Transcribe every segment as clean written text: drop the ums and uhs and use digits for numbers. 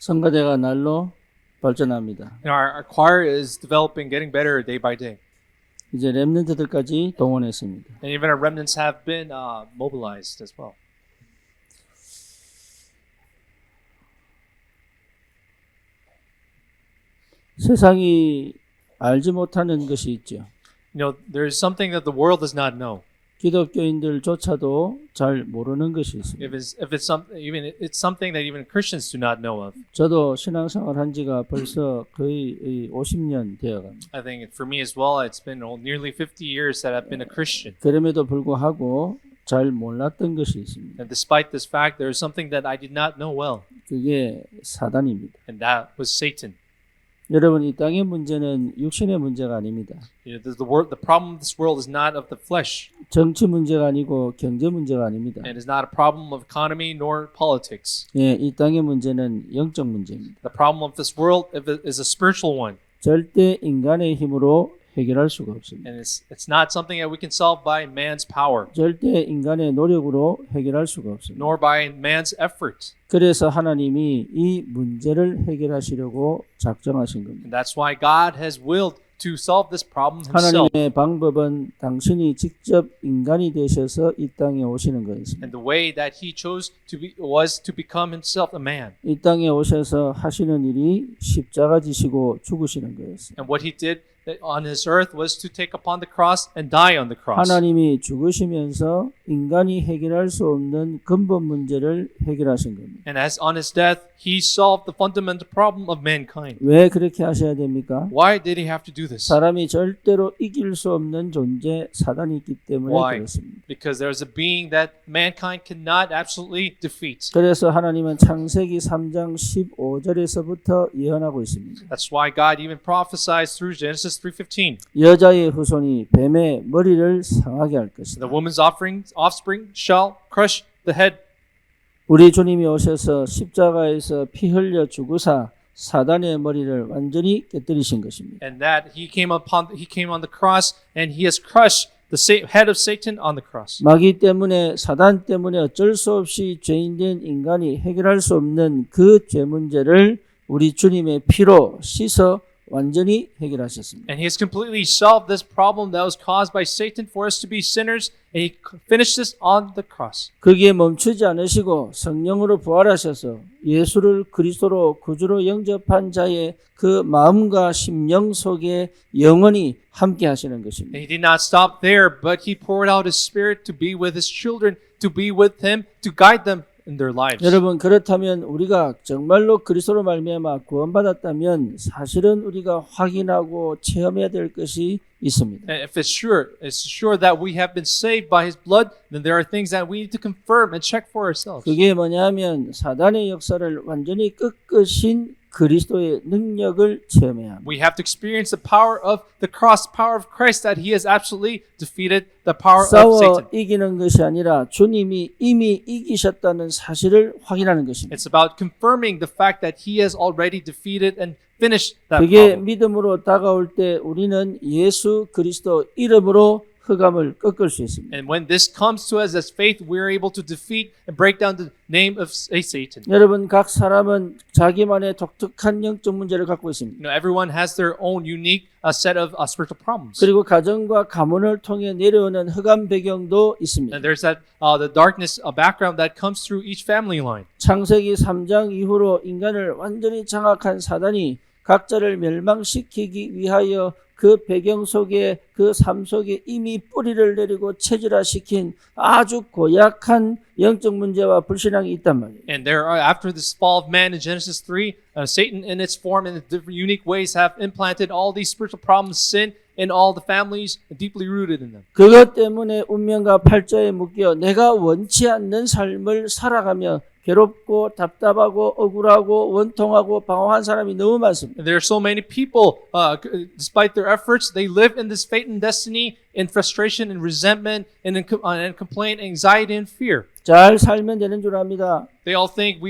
성가대가 날로 발전합니다. Our choir is developing, getting better day by day. 이제 렘넌트들까지 동원했습니다. And even our remnants have been mobilized as well. 세상이 알지 못하는 것이 있죠. There is something that the world does not know. 기독교인들조차도 잘 모르는 것이 있습니다. It's something that even Christians do not know of. 저도 신앙생활 한 지가 벌써 거의 50년 되어갑니다. I think for me as well, it's been nearly 50 years that I've been a Christian. 그럼에도 불구하고 잘 몰랐던 것이 있습니다. And despite this fact, there is something that I did not know well. 그게 사단입니다. And that was Satan. 여러분, 이 땅의 문제는 육신의 문제가 아닙니다. The problem of this world is not of the flesh. 정치 문제가 아니고 경제 문제가 아닙니다. And it's not a problem of economy nor politics. 예, 이 땅의 문제는 영적 문제입니다. The problem of this world is a spiritual one. 절대 인간의 힘으로 해결할 수가 없습니다. And it's not something that we can solve by man's power. 절대 인간의 노력으로 해결할 수가 없습니다. Nor by man's effort. 그래서 하나님이 이 문제를 해결하시려고 작정하신 겁니다. And that's why God has willed to solve this problem himself. 하나님의 방법은 당신이 직접 인간이 되셔서 이 땅에 오시는 거였습니다. And the way that he chose was to become himself a man. 이 땅에 오셔서 하시는 일이 십자가 지시고 죽으시는 거였습니다. And what he did on his earth was to take upon the cross and die on the cross. 하나님이 죽으시면서 인간이 해결할 수 없는 근본 문제를 해결하신 겁니다. And as on his death, he solved the fundamental problem of mankind. 왜 그렇게 하셔야 됩니까? Why did he have to do this? 사람이 절대로 이길 수 없는 존재 사단이 있기 때문에 Why? 그렇습니다. Because there is a being that mankind cannot absolutely defeat. 그래서 하나님은 창세기 3장 15절에서부터 예언하고 있습니다. That's why God even prophesies through Genesis 3:15. 여자의 후손이 뱀의 머리를 상하게 할 것이다. The woman's offspring shall crush the head. 우리 주님이 오셔서 십자가에서 피 흘려 죽으사 사단의 머리를 완전히 깨뜨리신 것입니다. And that he came on the cross and he has crushed the head of Satan on the cross. 마귀 때문에 사단 때문에 어쩔 수 없이 죄인된 인간이 해결할 수 없는 그 죄 문제를 우리 주님의 피로 씻어 완전히 해결하셨습니다. And he has completely solved this problem that was caused by Satan for us to be sinners, and he finished this on the cross. 거기에 멈추지 않으시고 성령으로 부활하셔서 예수를 그리스도로 구주로 영접한 자의 그 마음과 심령 속에 영원히 함께 하시는 것입니다. And he did not stop there, but he poured out his spirit to be with his children, to be with him, to guide them in their lives. 여러분, 그렇다면 우리가 정말로 그리스도로 말미암아 구원받았다면 사실은 우리가 확인하고 체험해야 될 것이 있습니다. And if it's sure that we have been saved by his blood, then there are things that we need to confirm and check for ourselves. 그게 뭐냐면 사단의 역사를 완전히 꺾으신 그리스도의 능력을 체험해야 합니다. We have to experience the power of the cross, power of Christ, that he has absolutely defeated the power of 싸워 Satan. 이기는 것이 아니라 주님이 이미 이기셨다는 사실을 확인하는 것입니다. It's about confirming the fact that he has already defeated and finished that 그게 problem. 믿음으로 다가올 때 우리는 예수 그리스도 이름으로 흑암을 꺾을 수 있습니다. And when this comes to us as faith, we are able to defeat and break down the name of Satan. 여러분, 각 사람은 자기만의 독특한 영적 문제를 갖고 있습니다. Everyone has their own unique set of spiritual problems. 그리고 가정과 가문을 통해 내려오는 흑암 배경도 있습니다. And there's that the darkness background that comes through each family line. 창세기 3장 이후로 인간을 완전히 장악한 사단이 각자를 멸망시키기 위하여 그 배경 속에 그 삶 속에 이미 뿌리를 내리고 체질화시킨 아주 고약한 영적 문제와 불신앙이 있단 말이에요. And there are, after this fall of man in Genesis 3, Satan in its form and in different unique ways have implanted all these spiritual problems, sin in all the families, deeply rooted in them. 그것 때문에 운명과 팔자에 묶여 내가 원치 않는 삶을 살아가며 괴롭고 답답하고 억울하고 원통하고 방황한 사람이 너무 많습니다. And there are so many people, despite their efforts, they live in this fate and destiny, in frustration and resentment, and in complaint, anxiety, and fear. 잘 살면 되는 줄 압니다. We all think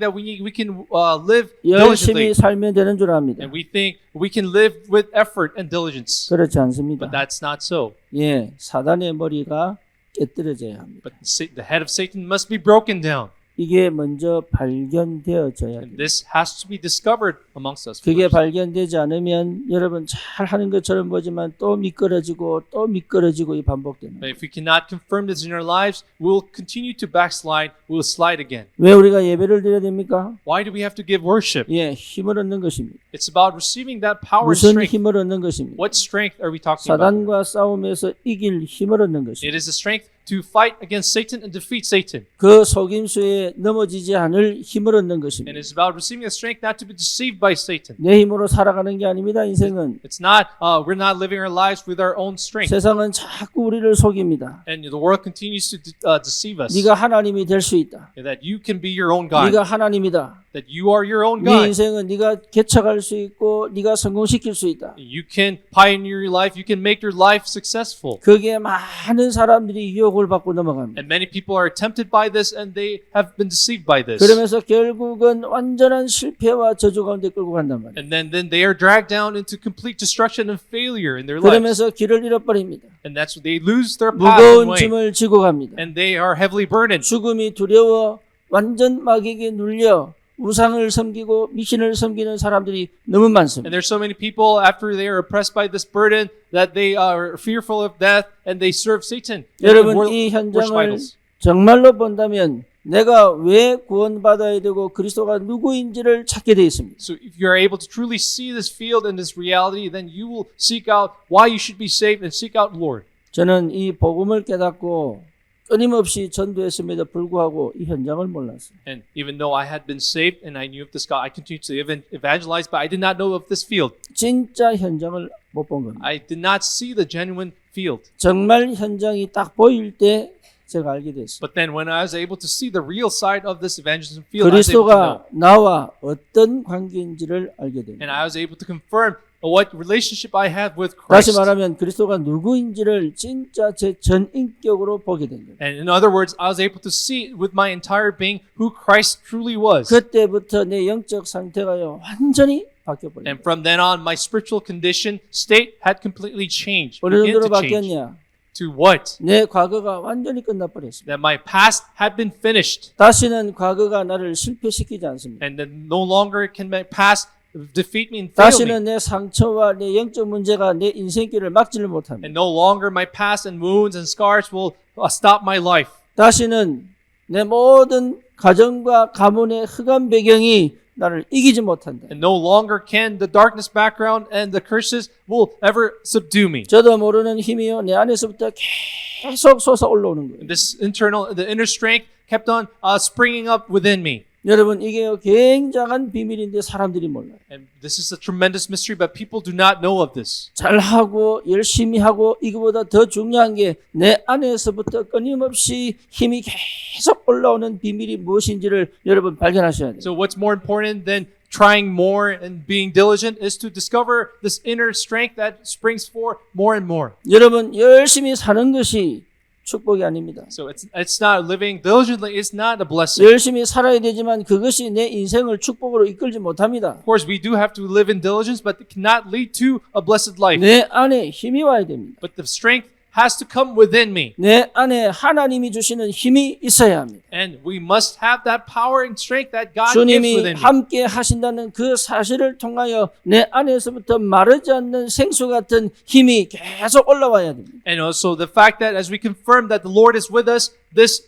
that we can live 열심히 diligently, 살면 되는 줄 압니다. and we think we can live with effort and diligence. 그렇지 않습니다. But that's not so. 예, 사단의 머리가 깨뜨려져야 합니다. But the head of Satan must be broken down. 이게 먼저 발견되어져야 And 돼요. this has to be discovered amongst us. 그게 first. 발견되지 않으면 여러분 잘 하는 것처럼 보지만 또 미끄러지고 또 미끄러지고 이 반복됩니다. But if we cannot confirm this in our lives, we'll continue to backslide. We'll slide again. 왜 우리가 예배를 드려야 됩니까? Why do we have to give worship? 예, 힘을 얻는 것입니다. It's about receiving that power and 무슨 strength. 힘을 얻는 것입니다? What strength are we talking about? 사단과 싸움에서 이길 힘을 얻는 것입니다. It is the strength to fight against Satan and defeat Satan. 그 속임수에 넘어지지 않을 힘을 얻는 것입니다. And it's about receiving the strength not to be deceived by Satan. 내 힘으로 살아가는 게 아닙니다. 인생은 It's not, we're not living our lives with our own strength. 세상은 자꾸 우리를 속입니다. And the world continues to deceive us. 네가 하나님이 될 수 있다. That you can be your own God. 네가 하나님이다. That you are your own 네 God. 인생은 네가 개척할 수 있고 네가 성공시킬 수 있다. You can pioneer your life. You can make your life successful. 거기에 많은 사람들이 유혹을 받고 넘어갑니다. And many people are tempted by this and they have been deceived by this. 그러면서 결국은 완전한 실패와 저주 가운데 끌고 간단 말이에요. And then they are dragged down into complete destruction and failure in their lives. 그러면서 길을 잃어버립니다. And that's when they lose their path and 무거운 way. 짐을 지고 갑니다. And they are heavily burdened. 죽음이 두려워 완전 마귀에게 눌려 우상을 섬기고 미신을 섬기는 사람들이 너무 And 많습니다. there's so many people after they are oppressed by this burden that they are fearful of death and they serve Satan. And they 여러분 이 worship 현장을 idols. 정말로 본다면 내가 왜 구원받아야 되고 그리스도가 누구인지를 찾게 되어 있습니다. So if you're able to truly see this field and this reality, then you will seek out why you should be saved and seek out Lord. 저는 이 복음을 깨닫고 끊임없이 전도했음에도 불구하고 이 현장을 몰랐어요. And even though I had been saved and I knew of this God, I continued to evangelize, but I did not know of this field. 진짜 현장을 못 본 겁니다. I did not see the genuine field. 정말 현장이 딱 보일 때 제가 알게 됐어요. But then when I was able to see the real side of this evangelism field, I was able to know. 그리스도가 나와 어떤 관계인지를 알게 됩니다. And I was able to confirm what relationship I had with 다시 Christ. 말하면 그리스도가 누구인지를 진짜 제 전인격으로 보게 된 거예요. And in other words, I was able to see with my entire being who Christ truly was. 그때부터 내 영적 상태가요 완전히 바뀌어버려요. And from then on, my spiritual condition, state had completely changed. 어느 Began 정도로 to change. 바뀌었냐? To what? 내 과거가 완전히 끝나버렸습니다. That my past had been finished. 다시는 과거가 나를 실패시키지 않습니다. And then no longer can my past defeat me and fail me. 다시는 내 상처와 내 영적 문제가 내 인생길을 막지를 못합니다. And no longer my past and wounds and scars will stop my life. 다시는 내 모든 가정과 가문의 흑암 배경이 나를 이기지 못한다. And no longer can the darkness background and the curses will ever subdue me. 저도 모르는 힘이요 내 안에서부터 계속 솟아 올라오는 거예요. And this the inner strength kept on springing up within me. 여러분 이게 굉장한 비밀인데 사람들이 몰라요. And this is a tremendous mystery, but people do not know of this. 잘하고 열심히 하고 이거보다 더 중요한 게 내 안에서부터 끊임없이 힘이 계속 올라오는 비밀이 무엇인지를 여러분 발견하셔야 돼요. So what's more important than trying more and being diligent is to discover this inner strength that springs forth more and more. 여러분 열심히 사는 것이 축복이 아닙니다. So it's not living diligently, it's not a blessing. 열심히 살아야 되지만 그것이 내 인생을 축복으로 이끌지 못합니다. Of course, we do have to live in diligence, but it cannot lead to a blessed life. 내 안에 힘이 와야 됩니다. But the strength has to come within me. 내 안에 하나님이 주시는 힘이 있어야 합니다. And we must have that power and strength that God gives 주님이 within me. 함께 하신다는 그 사실을 통하여 내 안에서부터 마르지 않는 생수 같은 힘이 계속 올라와야 됩니다. And also the fact that as we confirm that the Lord is with us, this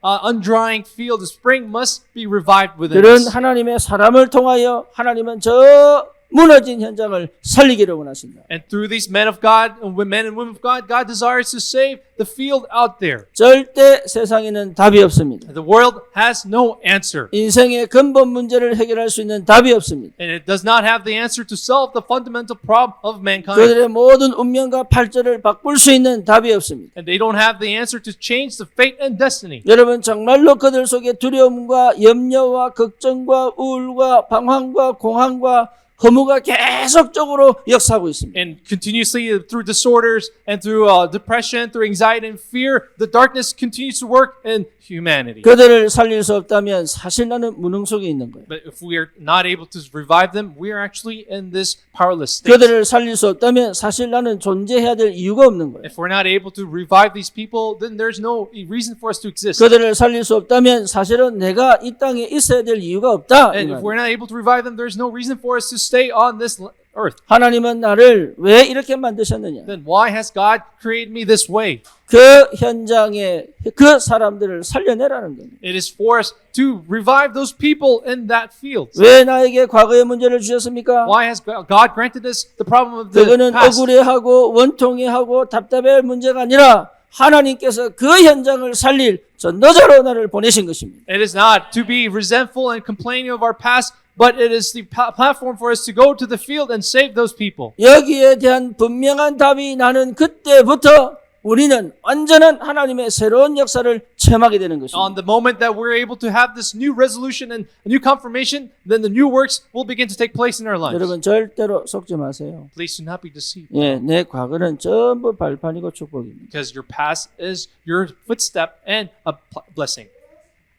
undrying field, the spring must be revived within 그런 us. 하나님의 사람을 통하여 하나님은 저 무너진 현장을 살리기를 원하신다. And through these men of God, men and women of God, God desires to save the field out there. 절대 세상에는 답이 없습니다. The world has no answer. 인생의 근본 문제를 해결할 수 있는 답이 없습니다. And it does not have the answer to solve the fundamental problem of mankind. 그들의 모든 운명과 발전을 바꿀 수 있는 답이 없습니다. And they don't have the answer to change the fate and destiny. 여러분 정말로 그들 속에 두려움과 염려와 걱정과 우울과 방황과 공황과 허무가 계속적으로 역사하고 있습니다. And continuously through disorders and through depression, through anxiety and fear, the darkness continues to work in humanity. 그들을 살릴 수 없다면 사실 나는 무능 속에 있는 거예요. But if we are not able to revive them, we are actually in this powerless state. 그들을 살릴 수 없다면 사실 나는 존재해야 될 이유가 없는 거예요. If we're not able to revive these people, then there's no reason for us to exist. 그들을 살릴 수 없다면 사실은 내가 이 땅에 있어야 될 이유가 없다. 이 And if 말이에요. we're not able to revive them, there's no reason for us to stay on this earth. 하나님은 나를 왜 이렇게 만드셨느냐? Then why has God created me this way? 그 현장에 그 사람들을 살려내라는 겁니다. It is for us to revive those people in that field. 왜 나에게 과거의 문제를 주셨습니까? Why has God granted us the problem of the 그거는 past? 억울해하고 원통해하고 답답해할 문제가 아니라 하나님께서 그 현장을 살릴 전도자로 나를 보내신 것입니다. It is not to be resentful and complaining of our past, but it is the platform for us to go to the field and save those people. 여기에 대한 분명한 답이 나는 그때부터 우리는 완전한 하나님의 새로운 역사를 체험하게 되는 On 것입니다. the moment that we're able to have this new resolution and a new confirmation, then the new works will begin to take place in our lives. 여러분 절대로 속지 마세요. Please do not be deceived. 예, 내 과거는 전부 발판이고 축복입니다. Because your past is your footstep and a blessing.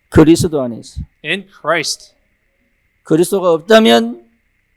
그리스도 안에서. In Christ. 그리스도가 없다면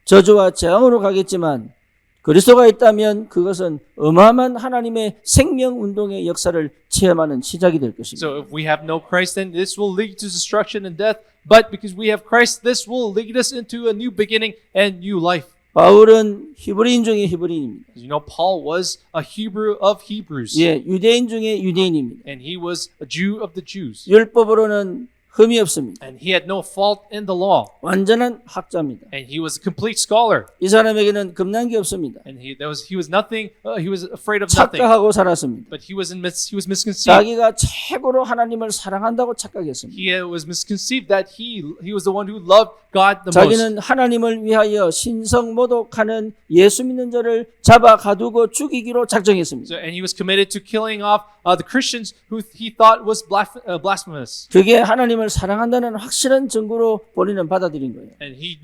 저주와 재앙으로 가겠지만 그리스도가 있다면 그것은 어마어마한 하나님의 생명운동의 역사를 체험하는 시작이 될 것입니다. So if we have no Christ, then this will lead to destruction and death. But because we have Christ, this will lead us into a new beginning and new life. 바울은 히브리인 중에 히브리인입니다. As you know, Paul was a Hebrew of Hebrews. 예, 유대인 중에 유대인입니다. And he was a Jew of the Jews. 율법으로는 흠이 없습니다. And he had no fault in the law. 완전한 학자입니다. And he was a complete scholar. 이 사람에게는 겁난 게 없습니다. And he was nothing. He was afraid of nothing. 착각하고 살았습니다. But he was misconceived. 자기가 최고로 하나님을 사랑한다고 착각했습니다. He was misconceived that he was the one who loved God the most. 자기는 하나님을 위하여 신성 모독하는 예수 믿는 자를 잡아 가두고 죽이기로 작정했습니다. And he was committed to killing off the Christians who he thought was blasphemous. 그게 하나님을 사랑한다는 확실한 증거로 본인은 받아들인 거예요. And he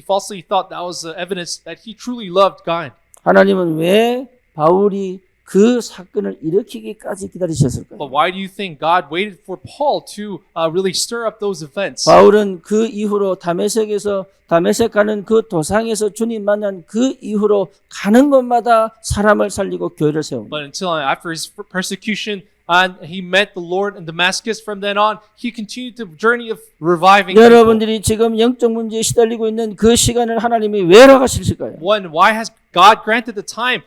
falsely thought that was evidence that he truly loved God. 하나님은 왜 바울이 그 사건을 일으키기까지 기다리셨을까요? But why do you think God waited for Paul to really stir up those events? 바울은 그 이후로 다메섹 가는 그 도상에서 주님 만난 그 이후로 가는 곳마다 사람을 살리고 교회를 세웁니다. But until after his persecution and he met the Lord in Damascus, from then on, he continued the journey of reviving people. 여러분들이 지금 영적 문제에 시달리고 있는 그 시간을 하나님이 왜 허락하실까요? Why has God granted the time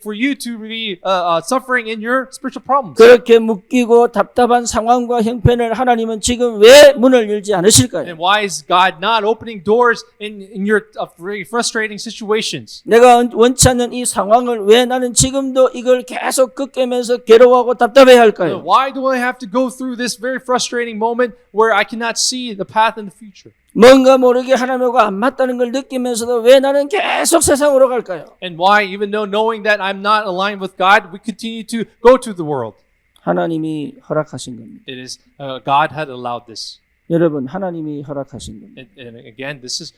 for you to be suffering in your spiritual problems? 그렇게 묶이고 답답한 상황과 형편을 하나님은 지금 왜 문을 열지 않으실까요? And why is God not opening doors in your very frustrating situations? 내가 원치 않는 이 상황을 왜 나는 지금도 이걸 계속 겪으면서 괴로워하고 답답해야 할까요? Why do I have to go through this very frustrating moment where I cannot see the path in the future? 뭔가 모르게 하나님과 안 맞다는 걸 느끼면서도 왜 나는 계속 세상으로 갈까요? And why, even though knowing that I'm not aligned with God, we continue to go to the world? 하나님이 허락하신 겁니다. It is God had allowed this. 여러분, 하나님이 허락하신 겁니다. And again, this is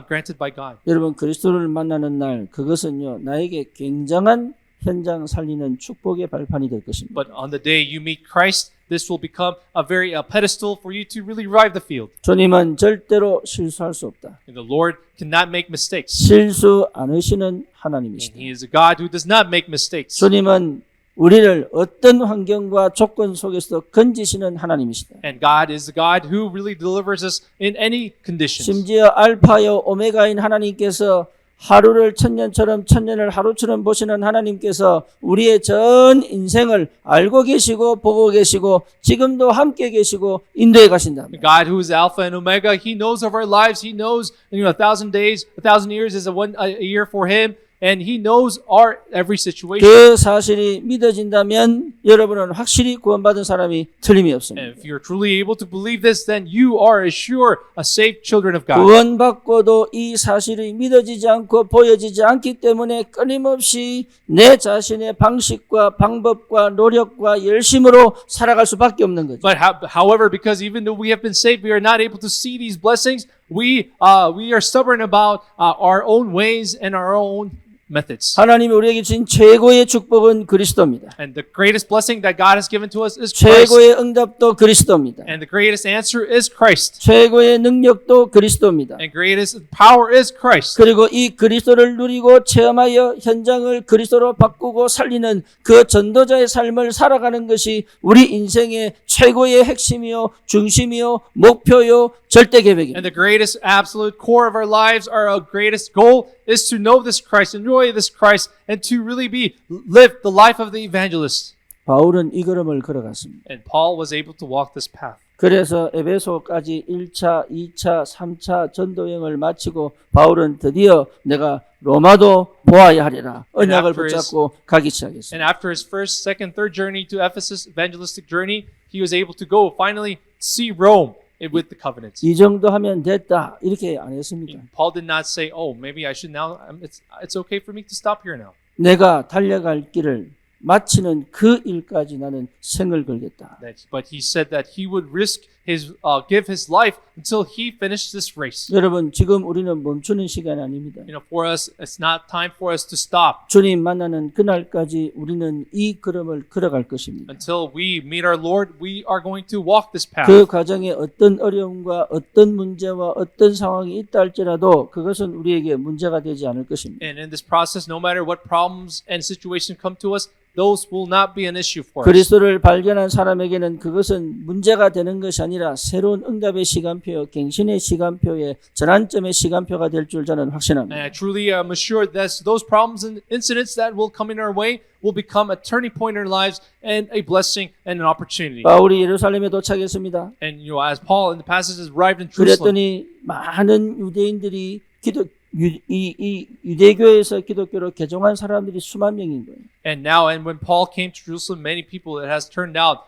granted by God. 여러분, 그리스도를 만나는 날, 그것은요, 나에게 굉장한 현장 살리는 축복의 발판이 될 것입니다. But on the day you meet Christ, this will become a very pedestal for you to really revive the field. 주님은 절대로 실수할 수 없다. And the Lord cannot make mistakes. 실수 않으시는 And 하나님이시다. He is a God who does not make mistakes. 주님은 우리를 어떤 환경과 조건 속에서도 건지시는 하나님이시다. And God is the God who really delivers us in any conditions. 심지어 알파요 오메가인 하나님께서 하루를 천년처럼 천년을 하루처럼 보시는 하나님께서 우리의 전 인생을 알고 계시고 보고 계시고 지금도 함께 계시고 인도해 가신다. God who is Alpha and Omega, He knows of our lives. He knows, 1,000 days, 1,000 years is a year for Him. And He knows our every situation. 그 사실이 믿어진다면 여러분은 확실히 구원받은 사람이 틀림이 없습니다. And if you're truly able to believe this, then you are sure a saved children of God. 구원받고도 이 사실이 믿어지지 않고 보여지지 않기 때문에 끊임없이 내 자신의 방식과 방법과 노력과 열심으로 살아갈 수밖에 없는 거죠. But however, because even though we have been saved, we are not able to see these blessings, we are stubborn about our own ways and our own methods. 하나님이 우리에게 주신 최고의 축복은 그리스도입니다. And the greatest blessing that God has given to us is Christ. 최고의 응답도 그리스도입니다. And the greatest answer is Christ. 최고의 능력도 그리스도입니다. And greatest power is Christ. 그리고 이 그리스도를 누리고 체험하여 현장을 그리스도로 바꾸고 살리는 그 전도자의 삶을 살아가는 것이 우리 인생의 최고의 핵심이요, 중심이요, 목표요, 절대 계획입니다. And the greatest absolute core of our lives, our greatest goal is to know this Christ, enjoy this Christ, and to really live the life of the evangelist. 바울은 이 걸음을 걸어갔습니다. And Paul was able to walk this path. 그래서 에베소까지 1차, 2차, 3차 전도여행을 마치고 바울은 드디어 내가 로마도 보아야 하리라 언약을 붙잡고 가기 시작했습니다. And after his first, second, third journey to Ephesus, evangelistic journey, he was able to go finally see Rome with the covenants. 이 정도 하면 됐다 이렇게 안 했습니다. Paul did not say, "Oh, maybe I should now. It's okay for me to stop here now." 내가 달려갈 길을 마치는 그 일까지 나는 생을 걸겠다. But he said that he would give his life until he finished this race. 여러분 지금 우리는 멈추는 시간이 아닙니다. For us, it's not time for us to stop. 주님 만나는 그날까지 우리는 이 걸음을 걸어갈 것입니다. Until we meet our Lord, we are going to walk this path. 그 과정에 어떤 어려움과 어떤 문제와 어떤 상황이 있다 할지라도 그것은 우리에게 문제가 되지 않을 것입니다. And in this process, no matter what problems and situations come to us, those will not be an issue for us. 그리스도를 발견한 사람에게는 그것은 문제가 되는 것이 아니라 새로운 응답의 시간표요, 갱신의 시간표에 전환점의 시간표가 될 줄 저는 확신합니다. And I truly am assured that those problems and incidents that will come in our way will become a turning point in our lives and a blessing and an opportunity. 바울이 예루살렘에 도착했습니다. And as Paul in the passage has arrived in Jerusalem, 그랬더니 많은 유대인들이 이 유대교에서 기독교로 개종한 사람들이 수만 명인 거예요. and when Paul came to Jerusalem, many people, it has turned out,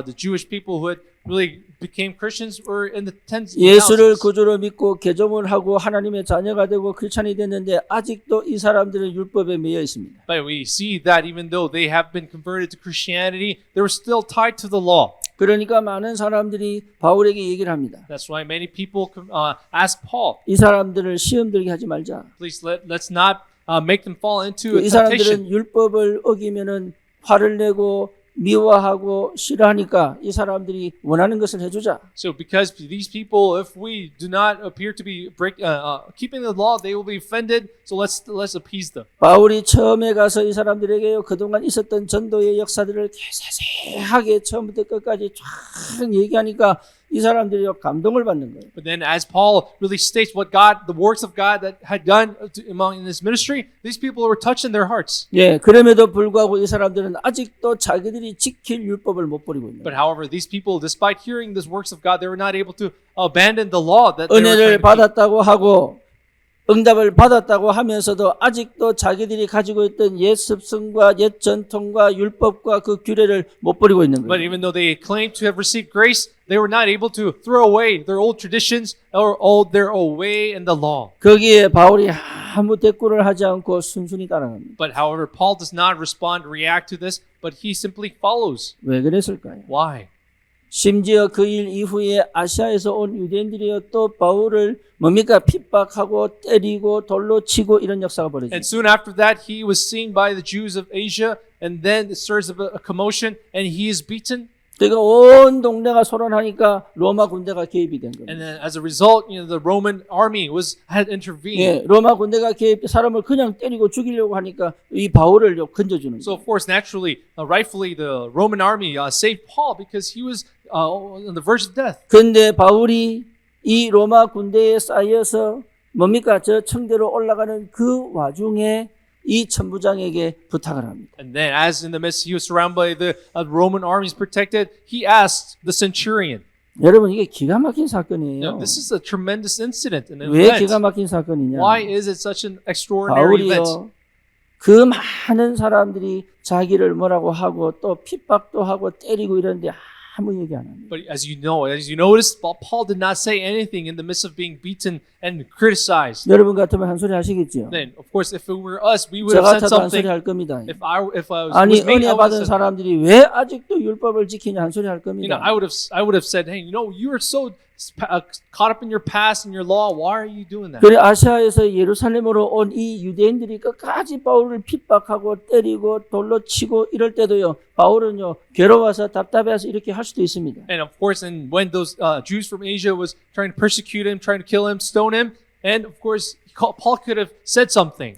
the Jewish people who had really became Christians were in the tens of 예수를 thousands. 구주로 믿고 개종을 하고 하나님의 자녀가 되고 크리스찬이 됐는데 아직도 이 사람들은 율법에 매여 있습니다. But we see that even though they have been converted to Christianity, they were still tied to the law. 그러니까 많은 사람들이 바울에게 얘기를 합니다. That's why many people ask Paul, 이 사람들을 시험 들게 하지 말자. please let's not make them fall into a 이 temptation. 사람들은 율법을 어기면은 화를 내고 미워하고 싫어하니까 이 사람들이 원하는 것을 해주자. So because these people, if we do not appear to be keeping the law, they will be offended. So let's appease them. 바울이 처음에 가서 이 사람들에게요 그동안 있었던 전도의 역사들을 자세하게 처음부터 끝까지 쫙 얘기하니까 이 사람들이 감동을 받는 거예요. But then, as Paul really states the works of God that had done in his ministry, these people were touched in their hearts. 예, 그럼에도 불구하고 이 사람들은 아직도 자기들이 지킬 율법을 못 버리고 있는 But 거예요. however, these people, despite hearing these works of God, they were not able to abandon the law that they were 은혜를 trying to keep. 받았다고 하고 응답을 받았다고 하면서도 아직도 자기들이 가지고 있던 옛 습성과 옛 전통과 율법과 그 규례를 못 버리고 있는 But 거예요. even though they claimed to have received grace, they were not able to throw away their old traditions or their old way in the law. 거기에 바울이 아무 대꾸를 하지 않고 순순히 따라갑니다. But however, Paul does not respond, react to this, but he simply follows. 왜 그랬을까요? Why? 심지어 그 일 이후에 아시아에서 온 유대인들이요 또 바울을 뭡니까 핍박하고 때리고 돌로 치고 이런 역사가 벌어집니다. And soon after that, he was seen by the Jews of Asia, and then it stirs up a commotion, and he is beaten. 그러니까 온 동네가 소란하니까 로마 군대가 개입이 된 겁니다. And then as a result, the Roman army had intervened. 예, 로마 군대가 개입 사람을 그냥 때리고 죽이려고 하니까 이 바울을 건져주는 So 거예요. of course, naturally, rightfully, the Roman army saved Paul because he was on the verge of death. 근데 바울이 이 로마 군대에 쌓여서 뭡니까 저 청대로 올라가는 그 와중에 이 천부장에게 부탁을 합니다. And then, as in the midst, he was surrounded by the Roman armies protected, he asked the centurion. 여러분 이게 기가 막힌 사건이에요. This is a tremendous incident, an 왜 event. 기가 막힌 사건이냐? Why is it such an extraordinary event? 바울이요. 그 많은 사람들이 자기를 뭐라고 하고 또 핍박도 하고 때리고 이러는데 아무 얘기 안 합니다. But as you notice, Paul did not say anything in the midst of being beaten and criticized. 여러분 같으면 한 소리 하시겠죠? Then, of course, if it were us, we would 저 have said 같아도 한 소리 something. 할 겁니다. If I 아니 was me, I 은혜 would have 받은 said, 사람들이 왜 아직도 율법을 지키냐 한 소리 할 겁니다. I would have said, hey, you are so caught up in your past and your law. Why are you doing that? 그래 아시아에서 예루살렘으로 온 이 유대인들이 끝까지 바울을 핍박하고 때리고 돌로 치고 이럴 때도요. 바울은요 괴로워서 답답해서 이렇게 할 수도 있습니다. And of course, and when those Jews from Asia was trying to persecute him, trying to kill him, stone him, and of course, Paul could have said something.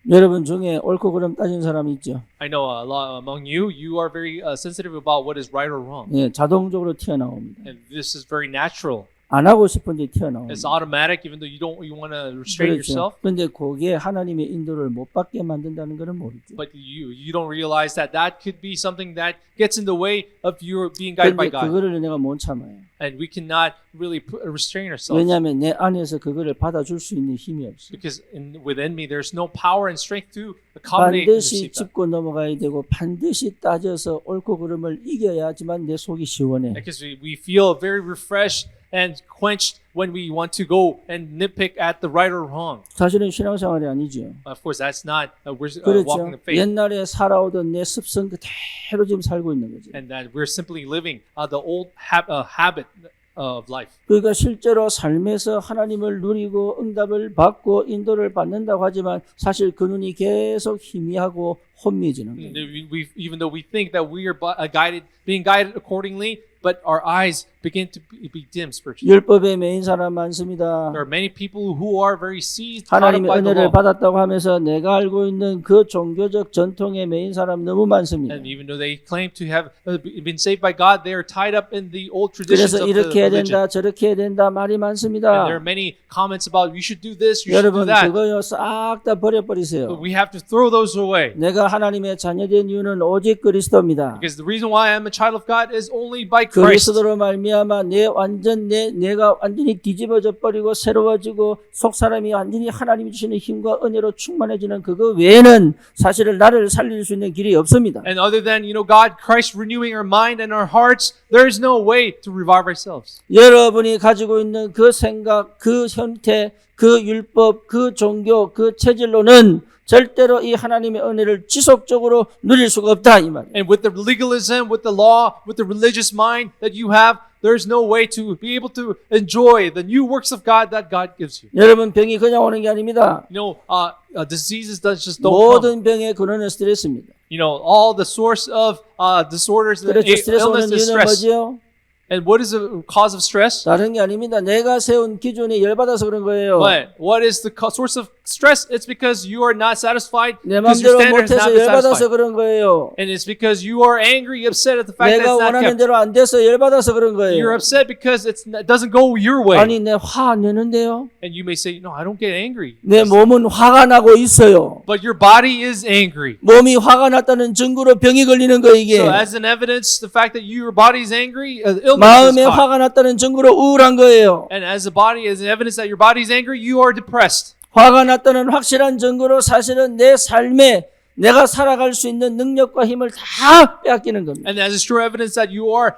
여러분 중에 옳고 그름 따진 사람 있죠. I know a lot among you, you are very sensitive about what is right or wrong. 예, 자동적으로 튀어나옵니다. And this is very natural. 안 하고 싶은데 It's 튀어나옵니다. automatic, even though you want to restrain yourself. 그런데 거기에 하나님의 인도를 못 받게 만든다는 것은 모르죠. But you don't realize that could be something that gets in the way of you being guided by 그런데 God. 그거를 내가 못 참아요. And we cannot really restrain ourselves. 왜냐하면 내 안에서 그거를 받아줄 수 있는 힘이 없어요. Because within me, there's no power and strength to accommodate and 반드시 receive that. 짚고 넘어가야 되고 반드시 따져서 옳고 그름을 이겨야지만 내 속이 시원해. Because we feel very refreshed and quenched when we want to go and nitpick at the right or wrong. 사실은 신앙생활이 아니죠. Of course, that's not. We're 그렇죠. walking in faith. 옛날에 살아오던 내 습성 그대로 지금 살고 있는 거죠. And that we're simply living the old habit of life. 그러니까 실제로 삶에서 하나님을 누리고 응답을 받고 인도를 받는다고 하지만 사실 그 눈이 계속 희미하고 혼미해지는 거예요. Even though we think that we are being guided accordingly, but our eyes begin to be dim spiritually. 율법에 매인 사람 많습니다. There are many people who are very seized caught up 하나님의 by the 은혜를 law. 받았다고 하면서 내가 알고 있는 그 종교적 전통에 매인 사람 너무 많습니다. And even though they claim to have been saved by God, they are tied up in the old traditions 그래서 of the 이렇게 해야 religion. 된다 저렇게 해야 된다 말이 And 많습니다. there are many comments about you should do this, you should do 여러분 that. 그거요 싹 다 버려버리세요. But we have to throw those away. 내가 하나님의 자녀된 이유는 오직 그리스도입니다. Because the reason why I'm a child of God is only by Christ. 그리스도로 말미암아 내가 완전히 뒤집어져 버리고 새로워지고 속 사람이 완전히 하나님이 주시는 힘과 은혜로 충만해지는 그거 외에는 사실은 나를 살릴 수 있는 길이 없습니다. And other than, God, Christ renewing our mind and our hearts, there is no way to revive ourselves. 여러분이 가지고 있는 그 생각, 그 형태, 그 율법, 그 종교, 그 체질로는 절대로 이 하나님의 은혜를 지속적으로 누릴 수가 없다 이 말이에요. And with the legalism, with the law, with the religious mind that you have, there's no way to be able to enjoy the new works of God that God gives you. 여러분 병이 그냥 오는 게 아닙니다. Diseases just don't come. 모든 병의 근원은 스트레스입니다. All the source of disorders and 그렇죠. 스트레스 오는 illness is 이유는 stress. 뭐지요? And what is the cause of stress? 다른 게 아닙니다. 내가 세운 기준이 열받아서 그런 거예요. But what is the source of stress? It's because you are not satisfied 내 because your 마음대로 standard has 못해서 not been 열받아서 satisfied. 그런 거예요. And it's because you are angry, upset at the fact that 내가 it's not 원하는 kept. 대로 안 돼서 열받아서 그런 You're 거예요. upset because it doesn't go your way. 아니 내 화 안 내는데요. And you may say, no, I don't get angry. 내 몸은 화가 나고 있어요. But your body is angry. 몸이 화가 났다는 증거로 병이 걸리는 거 이게. So as an evidence, the fact that your body is angry, illness is 마음에 caused. 화가 났다는 증거로 우울한 거예요. And as an evidence that your body is angry, you are depressed. 화가 났다는 확실한 증거로 사실은 내 삶에 내가 살아갈 수 있는 능력과 힘을 다 빼앗기는 겁니다. And as a sure evidence that your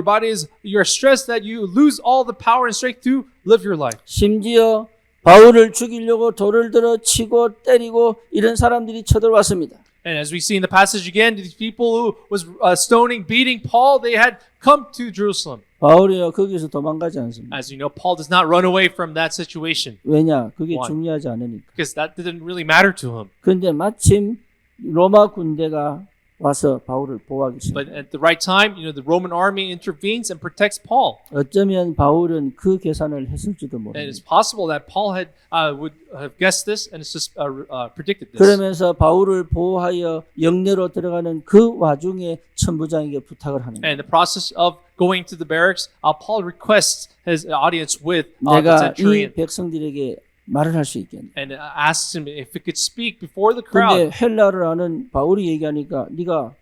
body is, you're stressed, that you lose all the power and strength to live your life. 심지어 바울을 죽이려고 돌을 들어 치고 때리고 이런 사람들이 쳐들어왔습니다. And as we see in the passage again, these people who was stoning, beating Paul, they had come to Jerusalem. 바울이요 거기서 도망가지 않습니다. As you know, Paul does not run away from that situation 왜냐? 그게 Why? 중요하지 않으니까. because that didn't really matter to him. 그런데 마침 로마 군대가 와서 바울을 보호하기 But 시작합니다. at the right time, the Roman army intervenes and protects Paul. 어쩌면 바울은 그 계산을 했을지도 And it's 모릅니다. possible that Paul would have guessed this and it's just predicted this. 그러면서 바울을 보호하여 영내로 들어가는 그 와중에 천부장에게 부탁을 하는 거예요. And in the process of going to the barracks, Paul requests his audience with the 내가 이 centurion 백성들에게 말을 할 수 있겠네. and asks him if he could speak before the crowd. 그런데 헬라를 아는 바울이 얘기하니까 네가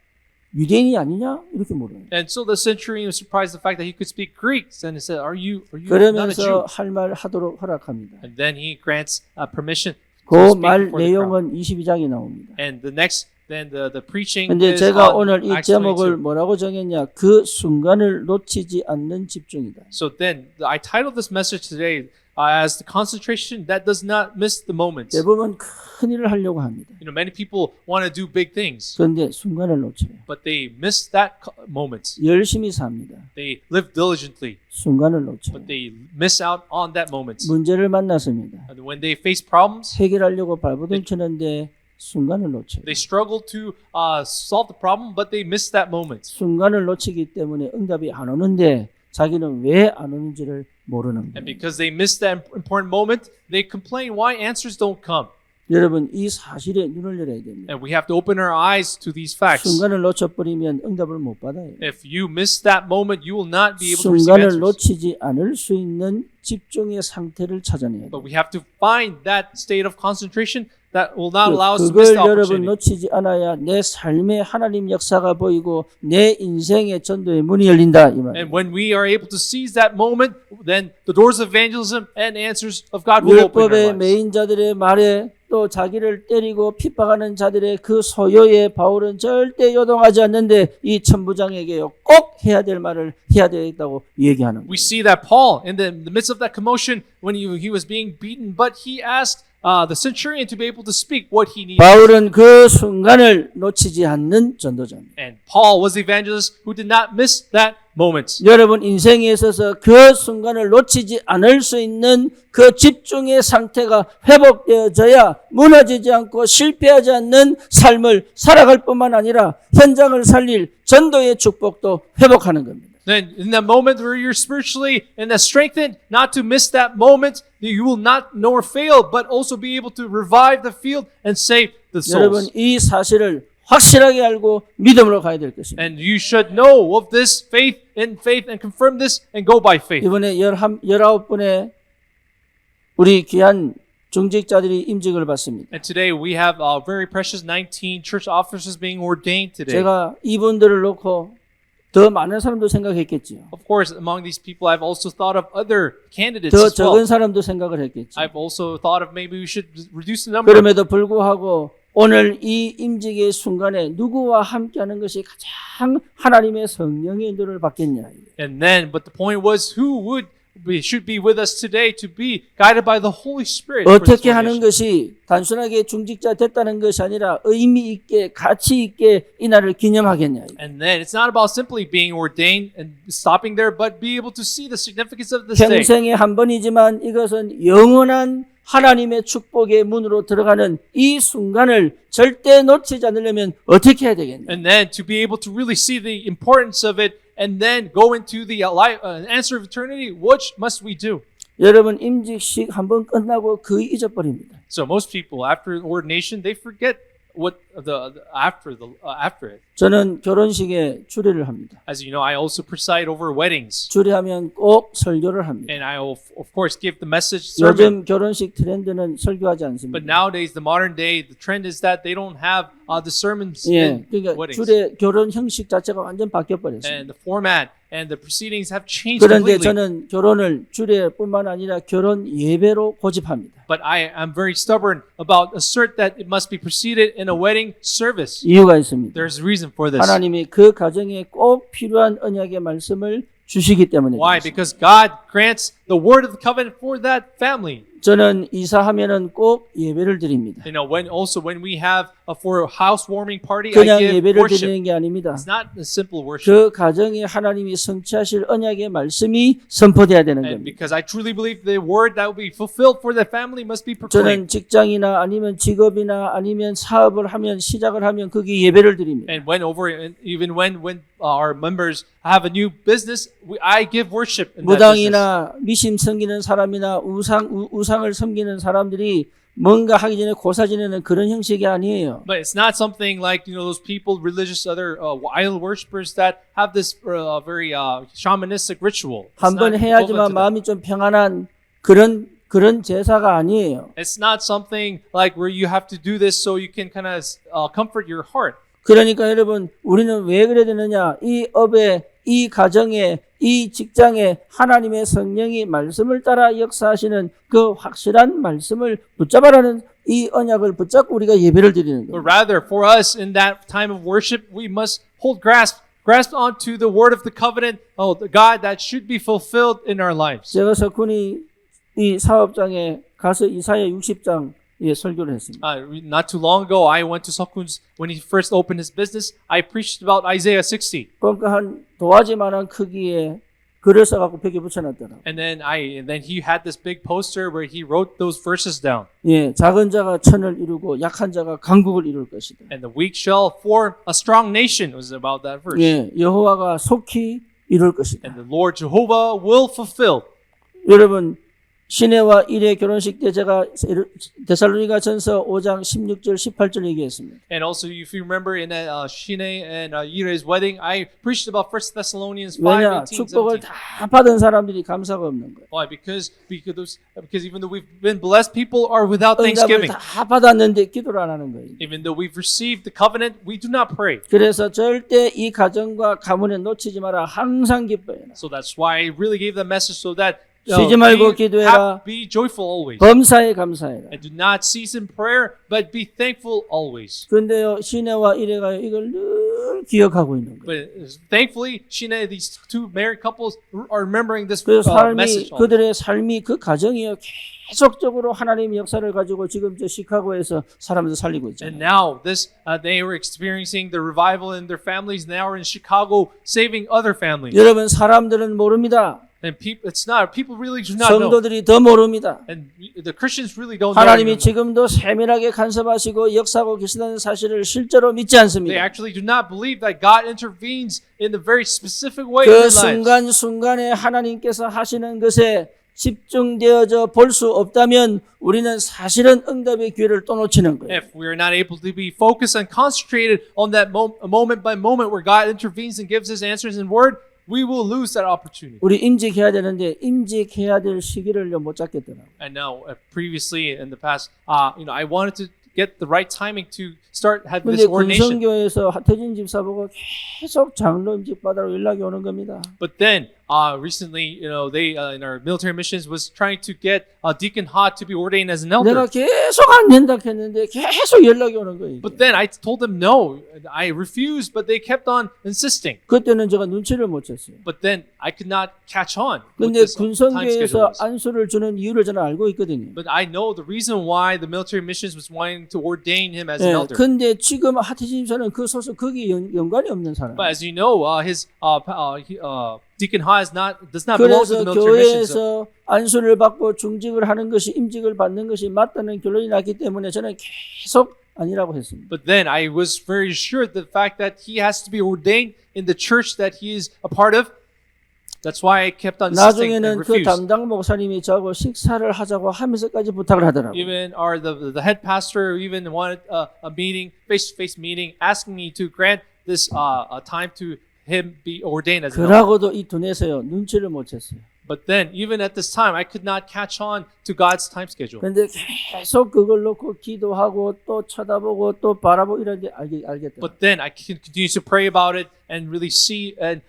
유대인이 아니냐? 이렇게 물어요. And so the centurion was surprised at the fact that he could speak Greek, and he said, "Are you not a 그러면서 Jew?" 할 말 하도록 허락합니다. And then he grants permission to 그 speak 말 before the crowd. 내용은 22장에 나옵니다. And the next then the preaching 근데 is 제가 on 오늘 이 Acts 제목을 22. 뭐라고 정했냐? 그 순간을 놓치지 않는 집중이다. So then I titled this message today as the concentration that does not miss the moments. 대부분 큰 일을 하려고 합니다. Many people want to do big things, 그런데 순간을 놓쳐요. but they miss that moment. 열심히 삽니다. They live diligently, 순간을 놓쳐요. but they miss out on that moment. 문제를 만났습니다. And when they face problems, 해결하려고 발버둥 치는데 순간을 놓쳐요. they struggle to solve the problem, but they miss that moment. 순간을 놓치기 때문에 응답이 안 오는데 자기는 왜 안 오는지를 모르는 And 거예요. because they miss that important moment, they complain why answers don't come. 여러분 이 사실에 눈을 열어야 됩니다. And we have to open our eyes to these facts. 순간을 놓쳐버리면 응답을 못 받아요. If you miss that moment, you will not be able to receive 순간을 answers. 놓치지 않을 수 있는 집중의 상태를 찾아내야 돼요. But we have to find that state of concentration that will not allow us to 그걸 miss the 여러분 opportunity. 놓치지 않아야 내 삶에 하나님 역사가 보이고 내 인생의 전도의 문이 열린다 이 말이에요. And when we are able to seize that moment, then the doors of evangelism and answers of God will open in our 율법의 lives. 매인자들의 말에 또 자기를 때리고 핍박하는 자들의 그 소요에 바울은 절대 요동하지 않는데 이 천부장에게요 꼭 해야 될 말을 해야 되겠다고 얘기하는 거예요. We see that Paul, in the midst of that commotion, when he was being beaten, but he asked the centurion to be able to speak what he needed. 바울은 그 순간을 놓치지 않는 전도자입니다. And Paul was the evangelist who did not miss that moment. 여러분 인생에 있어서 그 순간을 놓치지 않을 수 있는 그 집중의 상태가 회복되어져야 무너지지 않고 실패하지 않는 삶을 살아갈 뿐만 아니라 현장을 살릴 전도의 축복도 회복하는 겁니다. Then in that moment where you're spiritually and strengthened, not to miss that moment, you will not nor fail, but also be able to revive the field and save the 여러분 souls. 이 사실을 확실하게 알고 믿음으로 가야 될 것입니다. And you should know of this faith and confirm this and go by faith. 이번에 19분의 우리 귀한 중직자들이 임직을 받습니다. And today we have very precious 19 church officers being ordained today. 제가 이분들을 놓고 더 많은 사람도 생각했겠지요. Of course, among these people, I've also thought of other candidates 더 as 적은 well. 사람도 생각을 했겠죠. I've also thought of maybe we should reduce the number. 그럼에도 불구하고 오늘 이 임직의 순간에 누구와 함께하는 것이 가장 하나님의 성령의 인도를 받겠냐. And then, but the point was, should be with us today to be guided by the Holy Spirit. for this 어떻게 하는 ordination. 것이 단순하게 중직자 됐다는 것이 아니라 의미 있게 가치 있게 이 날을 기념하겠냐. And then it's not about simply being ordained and stopping there, but be able to see the significance of this day. 평생에 한 번이지만 이것은 영원한 하나님의 축복의 문으로 들어가는 이 순간을 절대 놓치지 않으려면 어떻게 해야 되겠냐. And then to be able to really see the importance of it and then go into the answer of eternity, what must we do? 여러분 임직식 한 번 끝나고 거의 잊어버립니다. So most people after ordination, they forget what after it. 저는 결혼식에 주례를 합니다. As you know, I also preside over weddings. 주례하면 꼭 설교를 합니다. And I will, of course, give the message sermon. 요즘 결혼식 트렌드는 설교하지 But 않습니다. nowadays, the modern day, the trend is that they don't have the sermons 예, in 그러니까 weddings. 주례 결혼 형식 자체가 완전 바뀌어 버렸어요. And the format and the proceedings have changed 그런데 completely. 저는 결혼을 주례뿐만 아니라 결혼 예배로 고집합니다. But I am very stubborn about assert that it must be preceded in a wedding service. 이유가 있습니다. There's a reason for this. 하나님이 그 가정에 꼭 필요한 언약의 말씀을 주시기 때문에 Why? 그렇습니다. Because God grants the word of the covenant for that family. 저는 이사하면은 꼭 예배를 드립니다. You know, when we have for a housewarming party, I 그냥 give 예배를 worship. 드리는 게 아닙니다. It's not a simple worship. 그 가정에 하나님이 성취하실 언약의 말씀이 선포돼야 되는 And 겁니다. because I truly believe the word that will be fulfilled for that family must be 저는 proclaimed. 직장이나 아니면 직업이나 아니면 사업을 하면 시작을 하면 거기 예배를 드립니다. And even when our members have a new business, I give worship in that business. 무당이나 미심 섬기는 사람이나 우상을 섬기는 사람들이 뭔가 하기 전에 고사 지내는 그런 형식이 아니에요. But it's not something like those people, religious other idol worshippers that have this very shamanistic ritual. It's 한 번 not 해야지만 equivalent to that. 마음이 좀 평안한 그런 제사가 아니에요. It's not something like where you have to do this so you can kind of comfort your heart. 그러니까 여러분 우리는 왜 그래야 되느냐? 이 업에, 이 가정에, 이 직장에 하나님의 성령이 말씀을 따라 역사하시는 그 확실한 말씀을 붙잡아라는 이 언약을 붙잡고 우리가 예배를 드리는 But 거예요. rather, for us in that time of worship, we must grasp onto the word of the covenant, the God that should be fulfilled in our lives. 제가 석훈이 이 사업장에 가서 이사야 60장 설교를 했습니다. Not too long ago, I went to Seokkun's when he first opened his business. I preached about Isaiah 60. 그러니까 한 도화지만한 크기의 글을 써갖고 벽에 붙여놨더라고요. And then he had this big poster where he wrote those verses down. 예, 작은 자가 천을 이루고 약한 자가 강국을 이룰 것이다. And the weak shall form a strong nation was about that verse. 예, 여호와가 속히 이룰 것이다. And the Lord Jehovah will fulfill. 여러분 시내와 일의 결혼식 때 제가 데살로니가 전서 5장 16절 18절 얘기했습니다. And also, if you remember in Shine and Ire's wedding, I preached about 1 Thessalonians 5, 왜냐 18, 축복을 17. 다 받은 사람들이 감사가 없는 거예요. Why? Because even though we've been blessed, people are without 응답을 thanksgiving. 다 받았는데 기도를 안 하는 거예요. Even though we've received the covenant, we do not pray. 그래서 절대 이 가정과 가문에 놓치지 마라. 항상 기뻐해라. So that's why I really gave the message so that 쉬지 말고 기도해라. be joyful always. 범사에 감사해라. And do not cease in prayer, but be thankful always. 그런데요 시내와 일회가 이걸 늘 기억하고 있는 거예요. But thankfully, Shine, these two married couples are remembering this 그 삶이 message. always. 그들의 삶이 그 가정이요 계속적으로 하나님의 역사를 가지고 지금 저 시카고에서 사람들 살리고 And 있잖아요. now they were experiencing the revival in their families. Now are in Chicago saving other families. 여러분 사람들은 모릅니다. And people really do not know. 성도들이 더 모릅니다. And the Christians really don't know. 하나님이 anymore. 지금도 세밀하게 간섭하시고 역사하고 계시다는 사실을 실제로 믿지 They 않습니다. actually do not believe that God intervenes in a very specific way 그 in their lives. 순간순간에 하나님께서 하시는 것에 집중되어져 볼 수 없다면 우리는 사실은 응답의 기회를 또 놓치는 거예요. If we are not able to be focused and concentrated on that moment by moment where God intervenes and gives His answers in word, we will lose that opportunity. 우리 임직해야 되는데 임직해야 될 시기를요 못 잡겠더라고요. And now, previously in the past, I wanted to get the right timing to have 근데 this ordination. 군성교회에서 하태진 집사 보고 계속 장로 임직 받으라고 연락이 오는 겁니다. But then, recently, they in our military missions was trying to get Deacon Hot to be ordained as an 내가 elder. 계속 안 된다 했는데 계속 연락이 오는 거예요. But then I told them no, I refused, but they kept on insisting. 그때는 제가 눈치를 못 챘어요. But then I could not catch on. What 근데 this time schedule 군성교회에서 was. 안수를 주는 이유를 저는 알고 있거든요. But I know the reason why the military missions was wanting to ordain him as 예, an elder. 근데 지금 하태진 집사는 그 소속 거기 연관이 없는 사람. But as you know, his Deacon Ha does not belong to 그래서 the military missions. 교회에서 안수를 받고 중직을 하는 것이 임직을 받는 것이 맞다는 결론이 났기 때문에 저는 계속 아니라고 했습니다. But then I was very sure the fact that he has to be ordained in the church that he is a part of. That's why I kept on insisting and 나중에는 그 refused. 담당 목사님이 저하고 식사를 하자고 하면서까지 부탁을 하더라고요. Even the head pastor even wanted a meeting, face-to-face meeting, asking me to grant this time to him be ordained as an elder. 그러고도 이 두뇌에서요 눈치를 못 챘어요. But then, even at this time, I could not catch on to God's time schedule. 그런데 계속 그걸 놓고 기도하고 또 쳐다보고 또 바라보고 이런데 알겠다. But then I can continue to pray about it and really see and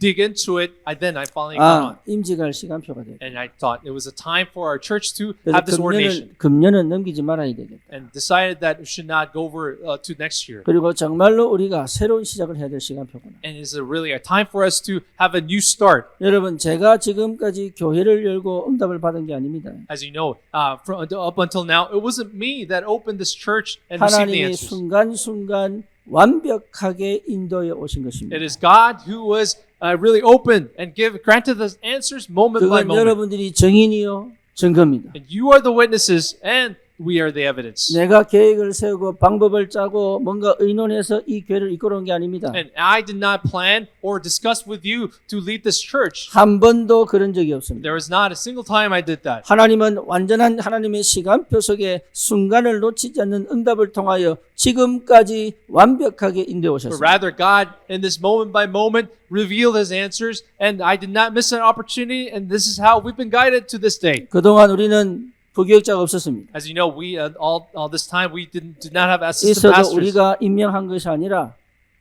dig into it. I finally got on. 임직할 시간표가 됐다. And I thought it was a time for our church to 그래서 have this ordination. 금년은 넘기지 말아야 되겠다. And decided that it should not go over to next year. 그리고 정말로 우리가 새로운 시작을 해야 될 시간표구나. And it's really a time for us to have a new start. 여러분 제가 지금까지 교회를 열고 응답을 받은 게 아닙니다. As you know, up until now, it wasn't me that opened this church and received the 하나님이 answers. 순간순간 완벽하게 인도해 오신 것입니다. It is God who was really open and granted us answers moment by 그건 moment. 여러분들이 증인이요 증거입니다. And you are the witnesses and we are the evidence. 내가 계획을 세우고 방법을 짜고 뭔가 의논해서 이 교회를 이끌어온 게 아닙니다. And I did not plan or discuss with you to lead this church. 한 번도 그런 적이 없습니다. There was not a single time I did that. 하나님은 완전한 하나님의 시간표 속에 순간을 놓치지 않는 응답을 통하여 지금까지 완벽하게 인도해 But 오셨습니다. rather, God, in this moment by moment, revealed His answers, and I did not miss an opportunity, and this is how we've been guided to this day. 그동안 우리는 부교육자가 없었습니다. As you know, we all this time we did not have assistant 있어도 pastors. 우리가 임명한 것이 아니라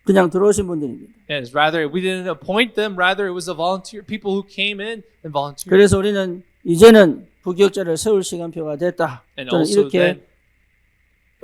그냥 들어오신 분들입니다. And it's rather we didn't appoint them. Rather, it was a volunteer people who came in and volunteered. 그래서 우리는 이제는 부교육자를 세울 시간표가 됐다. And 저는 also 이렇게 then,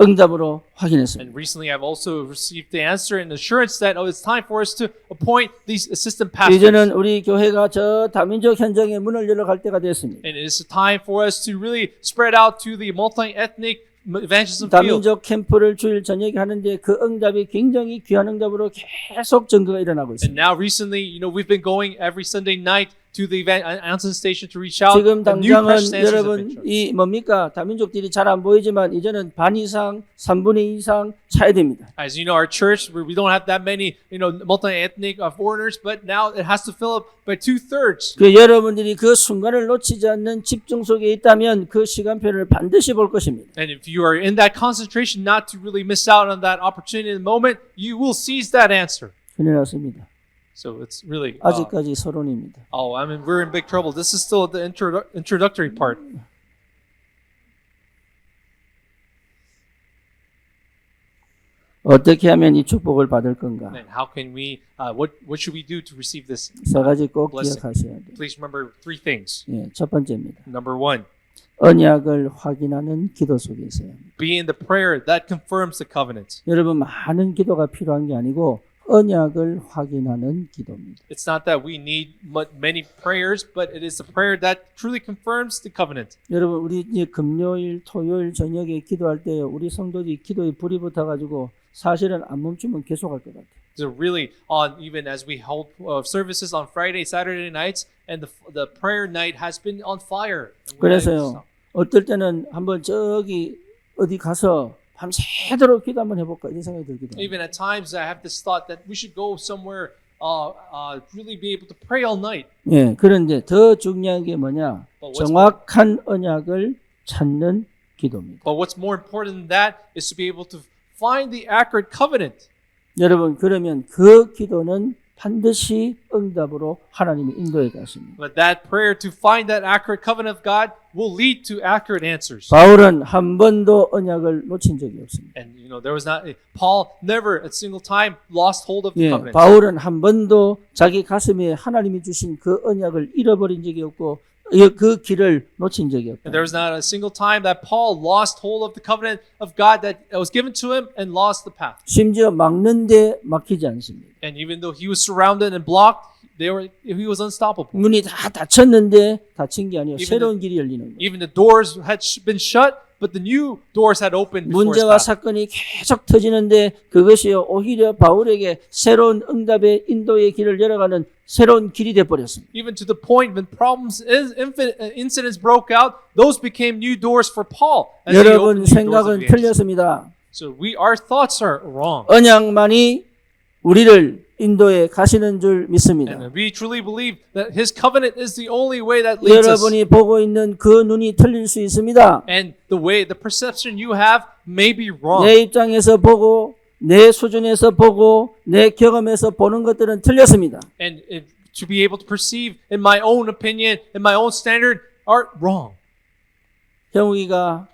응답으로 확인했습니다. and recently I've also received the answer and assurance that it's time for us to appoint these assistant pastors. 이제는 우리 교회가 저 다민족 현장에 문을 열어갈 때가 됐습니다. And it is time for us to really spread out to the multi-ethnic evangelism field. 다민족 캠프를 주일 저녁에 하는데 그 응답이 굉장히 귀한 응답으로 계속 증거가 일어나고 And 있습니다. now recently, we've been going every Sunday night to the Anson station to reach out. 지금 And new precious 당장은 answers have 여러분 been shown. 이 뭡니까 다민족들이 잘 안 보이지만 이제는 반 이상 3분의 2 이상 차야 됩니다. As you know, our church, we don't have that many, multi-ethnic foreigners, but now it has to fill up by 2/3. 그 여러분들이 그 순간을 놓치지 않는 집중 속에 있다면 그 시간표를 반드시 볼 것입니다. And if you are in that concentration, not to really miss out on that opportunity in the moment, you will seize that answer. 큰일 났습니다. So it's really, 아직까지 서론입니다. we're in big trouble. This is still the introductory part. 어떻게 하면 이 축복을 받을 건가? And how can we, what should we do to receive this? 세 가지 꼭 blessing. 기억하셔야 돼요. Please remember 3 things. 예, 첫 번째입니다. Number 1, 언약을 확인하는 기도 속에 있어야 합니다. be in the prayer that confirms the covenant. 여러분 많은 기도가 필요한 게 아니고 언약을 확인하는 기도입니다. It's not that we need many prayers, but it is the prayer that truly confirms the covenant. 여러분 우리 이제 금요일, 토요일 저녁에 기도할 때 우리 성도들이 기도에 불이 붙어가지고 사실은 안 멈추면 계속할 것 같아요. So really, even as we hold services on Friday, Saturday nights, and the prayer night has been on fire. And we're not able to 그래서요 stop. 어떨 때는 한번 저기 어디 가서 밤새도록 기도 한번 해볼까 이런 생각이 들기도 합니다. Even at times, I have this thought that we should go somewhere, really be able to pray all night. 예, 그런데 더 중요한 게 뭐냐? But what's 정확한 언약을 찾는 기도입니다. But what's more important than that is to be able to find the accurate covenant. 여러분 그러면 그 기도는 반드시 응답으로 하나님이 인도해 가십니다. But that prayer to find that accurate covenant of God will lead to accurate answers. 바울은 한 번도 언약을 놓친 적이 없습니다. And there was not Paul never a single time lost hold of the 예, covenant. 바울은 한 번도 자기 가슴에 하나님이 주신 그 언약을 잃어버린 적이 없고 그 길을 놓친 적이 없다. And there was not a single time that Paul lost hold of the covenant of God that was given to him and lost the path. 심지어 막는데 막히지 않습니다. And even though he was surrounded and blocked, he was unstoppable. 문이 다 닫혔는데 닫힌 게 아니에요. Even 새로운 길이 열리는 거예요. Even the doors had been shut, but the new doors had opened before his 문제와 path. 사건이 계속 터지는데 그것이 오히려 바울에게 새로운 응답의 인도의 길을 열어가는 새로운 길이 되어버렸습니다. Even to the point when problems, incidents broke out, those became new doors for Paul. As he 여러분 opened new doors of 생각은 the evangelism. 틀렸습니다. So our thoughts are wrong. 언약만이 우리를 인도에 가시는 줄 믿습니다. And we truly believe that His covenant is the only way that leads us. 여러분이 보고 있는 그 눈이 틀릴 수 있습니다. And the perception you have may be wrong. 내 입장에서 보고 내 수준에서 보고 내 경험에서 보는 것들은 틀렸습니다. And to be able to perceive in my own opinion, in my own standard, are wrong. 형욱이가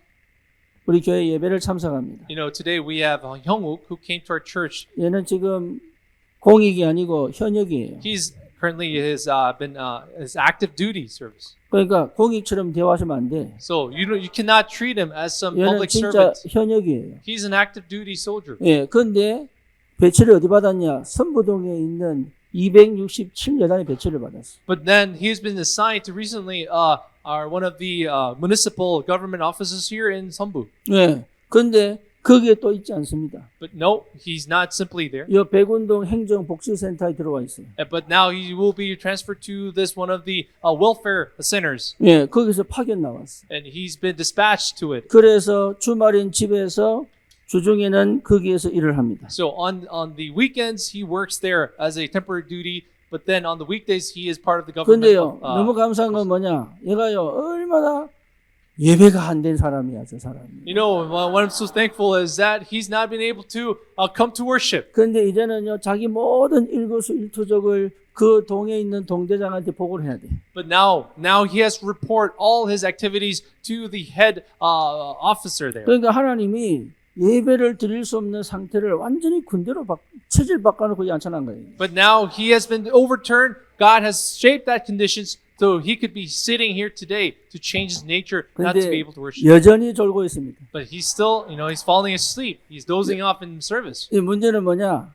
우리 교회 예배를 참석합니다. Today we have Hyungwook who came to our church. 얘는 지금 공익이 아니고 현역이에요. He's currently his active duty service. 그러니까 공익처럼 대화하시면 안 돼. So you cannot treat him as some 얘는 public 진짜 servant. 현역이에요. He's an active duty soldier. 예, 그런데 배치를 어디 받았냐? 선부동에 있는 267여단의 배치를 받았어. But then he's been assigned to recently one of the municipal government offices here in Seonbu. 예, 그런데 거기에 또 있지 않습니다. But no, he's not simply there. 이 백운동 행정복지센터에 들어와 있어요. But now he will be transferred to this one of the welfare centers. 예, 거기서 파견 나왔어. And he's been dispatched to it. 그래서 주말인 집에서 주중에는 거기에서 일을 합니다. So on the weekends, he works there as a temporary duty. But then on the weekdays, he is part of the government. 그런데요, 너무 감사한 건 뭐냐? 얘가요, 얼마나 예배가 안 된 사람이야, 저 사람이. What I'm so thankful is that he's not been able to come to worship. 그런데 이제는요, 자기 모든 일거수일투족을 그 동에 있는 동대장한테 보고를 해야 돼. But now he has to report all his activities to the head officer there. 그러니까 하나님이 예배를 드릴 수 없는 상태를 완전히 군대로 체질 바꿔놓고 양천한 거예요. But now he has been overturned. God has shaped that conditions so he could be sitting here today to change his nature, not to be 근데 able to worship. 여전히 졸고 있습니다. But he's still, he's falling asleep. He's dozing off in service. 이 문제는 뭐냐?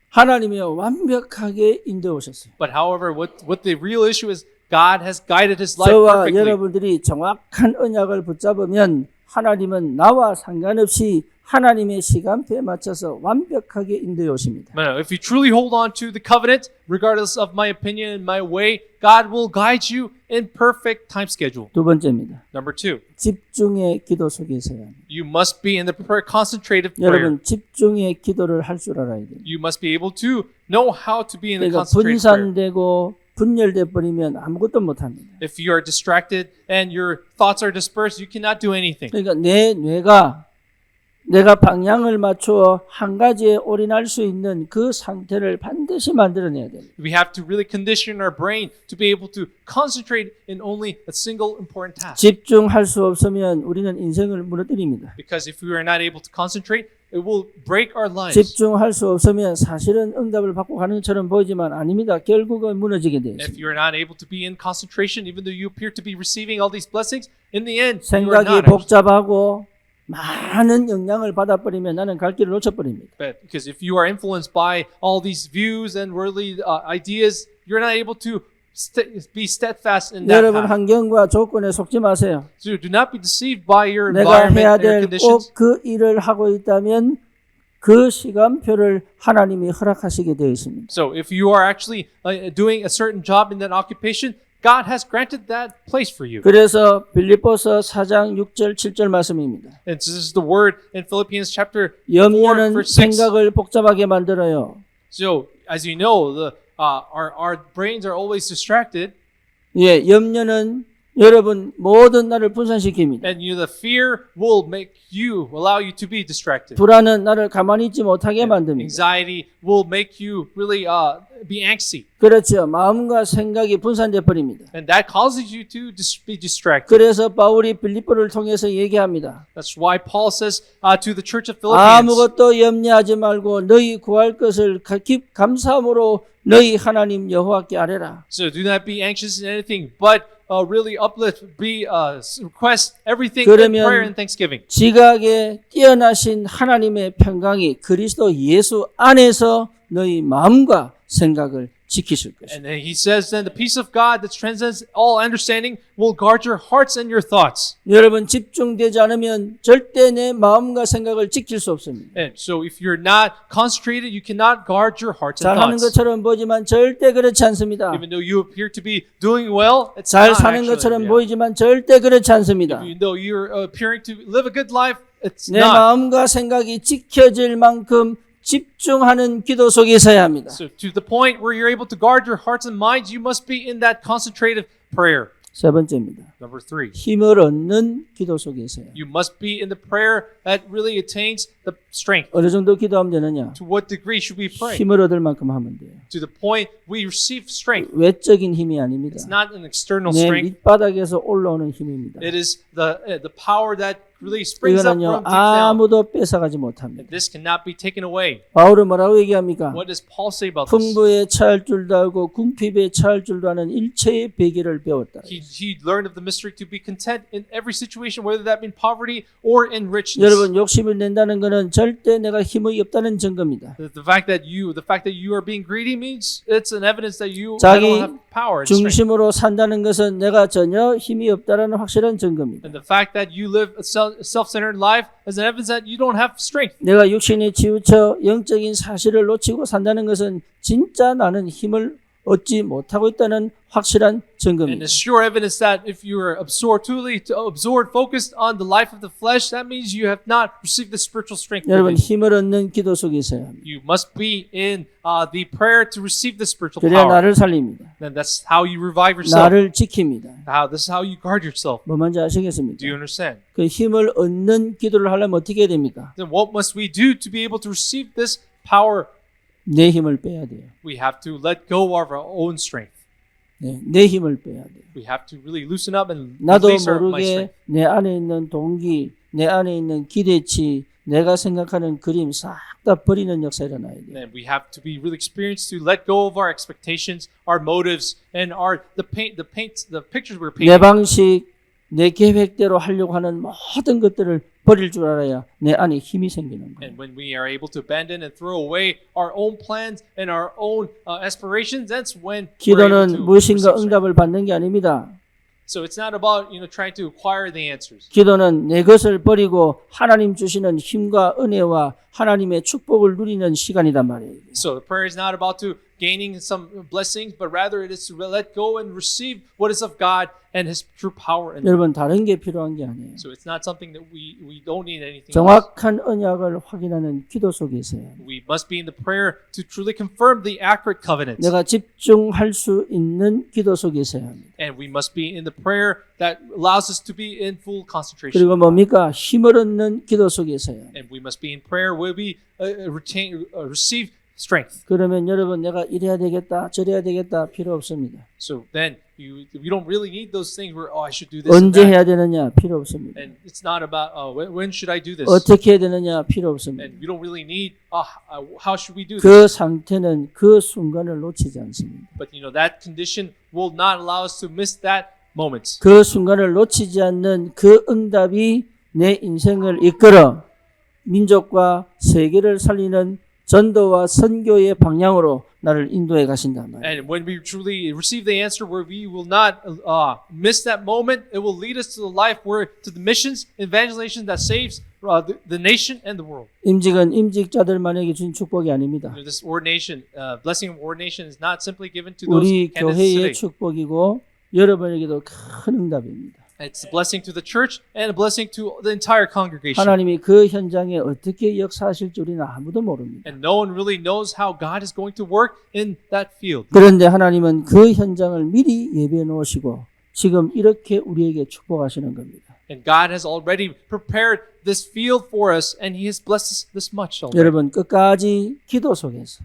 하나님이 완벽하게 인도해 오셨어요. But however, what the real issue is, God has guided his life 저와 perfectly. 여러분들이 정확한 언약을 붙잡으면 하나님은 나와 상관없이 하나님의 시간표에 맞춰서 완벽하게 인도해 오십니다. But if you truly hold on to the covenant, regardless of my opinion and my way, God will guide you in perfect time schedule. 두 번째입니다. Number 2, 집중의 기도 속에 있어야 합니다. you must be in the concentrative prayer. 여러분 집중의 기도를 할 줄 알아야 돼요. You must be able to know how to be in the 그러니까 concentrative prayer. 분산되고 분열돼 버리면 아무것도 못 합니다. If you are distracted and your thoughts are dispersed, you cannot do anything. 그러니까 내 뇌가 내가 방향을 맞추어 한 가지에 올인할 수 있는 그 상태를 반드시 만들어내야 됩니다. We have to really condition our brain to be able to concentrate in only a single important task. 집중할 수 없으면 우리는 인생을 무너뜨립니다. Because if we are not able to concentrate, it will break our lives. 집중할 수 없으면 사실은 응답을 받고 가는 것처럼 보이지만 아닙니다. 결국은 무너지게 되어 If 있습니다. you are not able to be in concentration, even though you appear to be receiving all these blessings, in the end, you are 생각이 not. 복잡하고 많은 영향을 받아버리면 나는 갈 길을 놓쳐버립니다. But because if you are influenced by all these views and worldly ideas, you're not able to be steadfast in that 여러분 path. 환경과 조건에 속지 마세요. So do not be deceived by your 내가 environment 해야 and your 될 conditions. 꼭 그 일을 하고 있다면 그 시간표를 하나님이 허락하시게 되어 있습니다. So if you are actually doing a certain job in that occupation, God has granted that place for you. 그래서 빌립보서 4장 6절 7절 말씀입니다. And this is the word in Philippians chapter 4, 염려는 verse 6. 생각을 복잡하게 만들어요. So as you know, our brains are always distracted, 예, 염려는 여러분 모든 나를 분산시킵니다. and the fear will allow you to be distracted. 불안은 나를 가만히 있지 못하게 만듭니다. Anxiety will make you really be angsty, 그렇죠. 마음과 생각이 분산돼 버립니다. and that causes you to be distracted. 그래서 바울이 빌립보를 통해서 얘기합니다. That's why Paul says to the church of Philippians, 아무것도 염려하지 말고 너희 구할 것을 감사함으로 너희 하나님 여호와께 아뢰라. so do not be anxious in anything, but really uplift, request everything in 그러면 prayer and thanksgiving. 지각에 뛰어나신 하나님의 평강이 그리스도 예수 안에서 너희 마음과 생각을 지키실 것입니다. And then he says, then the peace of God that transcends all understanding will guard your hearts and your thoughts. 여러분 집중되지 않으면 절대 내 마음과 생각을 지킬 수 없습니다. And so if you're not concentrated, you cannot guard your hearts and 잘하는 thoughts. 것처럼 보지만 절대 그렇지 않습니다. Even though you appear to be doing well, it's 잘 not 사는 actually 것처럼 reality. 보이지만 절대 그렇지 않습니다. Even though you're appearing to live a good life, it's 내 not. 마음과 생각이 지켜질 만큼 집중하는 기도 속에 있어야 합니다. So to the point where you're able to guard your hearts and minds, you must be in that concentrative prayer. 세 번째입니다. Number 3. 힘을 얻는 기도 속에 있어요. You must be in the prayer that really attains the strength. 어느 정도 기도하면 되느냐? To what degree should we pray? 힘을 얻을 만큼 하면 돼요. To the point we receive strength. 외적인 힘이 아닙니다. It's not an external 내 strength. 밑바닥에서 올라오는 힘입니다. It is the power that really springs up 이거는요 from deep down. 아무도 뺏어가지 못합니다. And this cannot be taken away. 바울은 뭐라고 얘기합니까? What does Paul say about this? 풍부에 차할 줄도 알고 궁핍에 차할 줄도 아는 일체의 베개를 배웠다. He learned of the mystery to be content in every situation, whether that be in poverty or in richness. 여러분 욕심을 낸다는 것은 절대 내가 힘이 없다는 증거입니다. The fact that you are being greedy means it's an evidence that you 자기 don't have power and strength. 중심으로 산다는 것은 내가 전혀 힘이 없다는 확실한 증거입니다. And the fact that you live a self-centered life is an evidence that you don't have strength. 내가 육신에 치우쳐 영적인 사실을 놓치고 산다는 것은 진짜 나는 힘을 얻지 못하고 있다는 확실한 And 증거입니다. it's sure evidence that if you are focused on the life of the flesh, that means you have not received the spiritual strength. 여러분 within you. 힘을 얻는 기도 속에 있어야 합니다. You must be in the prayer to receive the spiritual 그래야 power. 나를 살립니다. And that's how you revive yourself. 나를 지킵니다. This is how you guard yourself. 뭐 뭔지 아시겠습니까? Do you understand? 그 힘을 얻는 기도를 하려면 어떻게 해야 됩니까? Then what must we do to be able to receive this power? 내 힘을 빼야 돼요. We have to let go of our own strength. 네, 내 힘을 빼야 돼요. We have to really loosen up and 나도 release my 모르게 strength. 내 안에 있는 동기, 내 안에 있는 기대치, 내가 생각하는 그림 싹 다 버리는 역사가 일어나야 돼요. And we have to be really experienced to let go of our expectations, our motives, and the pictures we're 내 painting. 방식, 내 계획대로 하려고 하는 모든 것들을 버릴 줄 알아야 내 안에 힘이 생기는 거예요. And when we are able to abandon and throw away our own plans and our own aspirations, that's when we're able 기도는 to 무엇인가 receive strength. 응답을 받는 게 아닙니다. So it's not about trying to acquire the answers. 기도는 내 것을 버리고 하나님 주시는 힘과 은혜와 하나님의 축복을 누리는 시간이란 말이에요. So the prayer is not about to gaining some blessings, but rather it is to let go and receive what is of God and His true power. And 여러분 다른 게 필요한 게 아니에요. so it's not something that we don't need anything else. 정확한 언약을 확인하는 기도 속에 있어요. We must be in the prayer to truly confirm the accurate covenants. 내가 집중할 수 있는 기도 속에 있어야 합니다. And we must be in the prayer that allows us to be in full concentration. 그리고 뭡니까? 힘을 얻는 기도 속에 있어야 합니다. And we must be in prayer where we receive strength. 그러면 여러분 내가 이래야 되겠다 저래야 되겠다 필요 없습니다. So then you don't really need those things where I should do this and 언제 that. 해야 되느냐 필요 없습니다. And it's not about when should I do this. 어떻게 해야 되느냐 필요 없습니다. And we don't really need how should we do this. 그 상태는 그 순간을 놓치지 않습니다. But that condition will not allow us to miss that moment. 그 순간을 놓치지 않는 그 응답이 내 인생을 이끌어 민족과 세계를 살리는 전도와 선교의 방향으로 나를 인도해 가신단 말이에요. And when we truly receive the answer where we will not miss that moment, it will lead us to the life to the missions, evangelization that saves the nation and the world. 임직은 임직자들만에게 준 축복이 아닙니다. This ordination, blessing of ordination is not simply given to those 우리 candidates 교회의 today. 축복이고 여러분에게도 큰 응답입니다. It's a blessing to the church and a blessing to the entire congregation. 하나님이 그 현장에 어떻게 역사하실지 우리는 아무도 모릅니다. And no one really knows how God is going to work in that field. 그런데 하나님은 그 현장을 미리 예배해 놓으시고 지금 이렇게 우리에게 축복하시는 겁니다. And God has already prepared this field for us, and He has blessed us this much already. 여러분 끝까지 기도 속에서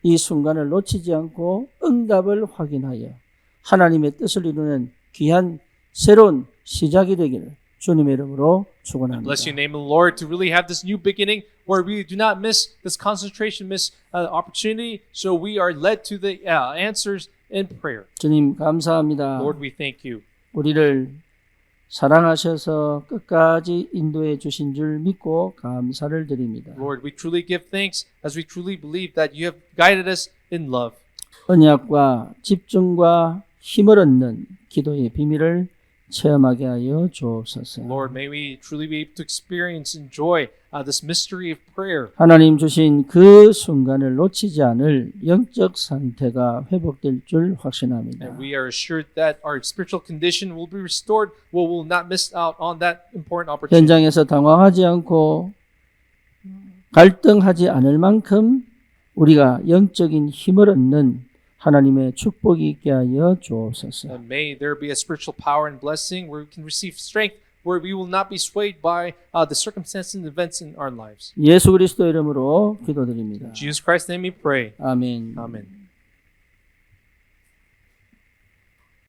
이 순간을 놓치지 않고 응답을 확인하여 하나님의 뜻을 이루는 귀한 새로운 시작이 되기를 주님의 이름으로 축원합니다. Bless you, name of the Lord, to really have this new beginning where we do not miss this concentration, miss opportunity, so we are led to the answers in prayer. 주님 감사합니다. Lord, we thank you. 우리를 사랑하셔서 끝까지 인도해 주신 줄 믿고 감사를 드립니다. Lord, we truly give thanks as we truly believe that you have guided us in love. 언약과 집중과 힘을 얻는 기도의 비밀을 체험하게 하여 주옵소서. Lord, may we truly be able to experience, enjoy this mystery of prayer. 하나님 주신 그 순간을 놓치지 않을 영적 상태가 회복될 줄 확신합니다. And we are assured that our spiritual condition will be restored. We will not miss out on that important opportunity. 현장에서 당황하지 않고 갈등하지 않을 만큼 우리가 영적인 힘을 얻는 하나님의 축복이 있게 하여 주옵소서. And may there be a spiritual power and blessing where we can receive strength, where we will not be swayed by the circumstances and events in our lives. 예수 그리스도 이름으로 기도드립니다. In Jesus Christ's name we pray. 아멘. Amen.